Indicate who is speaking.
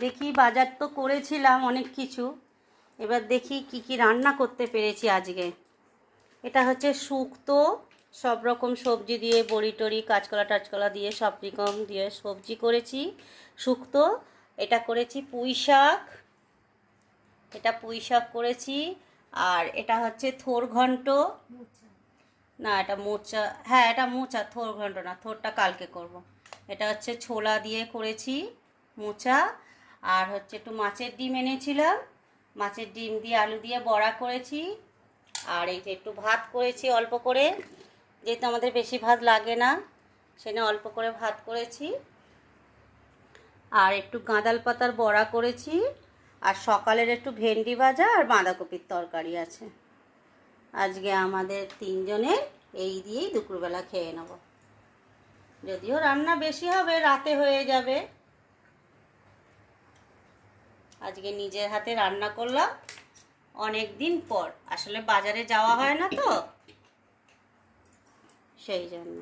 Speaker 1: দেখি বাজার তো করেছিলাম অনেক কিছু, এবার দেখি কি কি রান্না করতে পেরেছি আজকে। এটা হচ্ছে শুক্তো, সব রকম সবজি দিয়ে, বড়ি টড়ি কাঁচকলা টাচকলা দিয়ে সব রকম দিয়ে সবজি করেছি শুক্তো। এটা করেছি পুঁই শাক, এটা পুঁই শাক করেছি। আর এটা হচ্ছে থোর ঘন্ট, না এটা মোচা, হ্যাঁ এটা মোচা, থোর ঘন্ট না, থোরটা কালকে করব। এটা হচ্ছে ছোলা দিয়ে করেছি মোচা। আর হচ্ছে একটু মাছের ডিম এনেছিলাম, মাছের ডিম দিয়ে আলু দিয়ে বড়া করেছি। আর এই যে একটু ভাত করেছি অল্প করে, যেহেতু আমাদের বেশি ভাত লাগে না সেজন্য অল্প করে ভাত করেছি। আর একটু গাঁদাল পাতার বড়া করেছি। আর সকালের একটু ভেন্ডি ভাজা আর বাঁধাকপির তরকারি আছে। আজকে আমাদের তিনজনের এই দিয়েই দুপুরবেলা খেয়ে নেব। যদিও রান্না বেশি হবে, রাতে হয়ে যাবে। আজকে নিজের হাতে রান্না করলাম অনেক দিন পর, আসলে বাজারে যাওয়া হয় না তো সেই জন্য।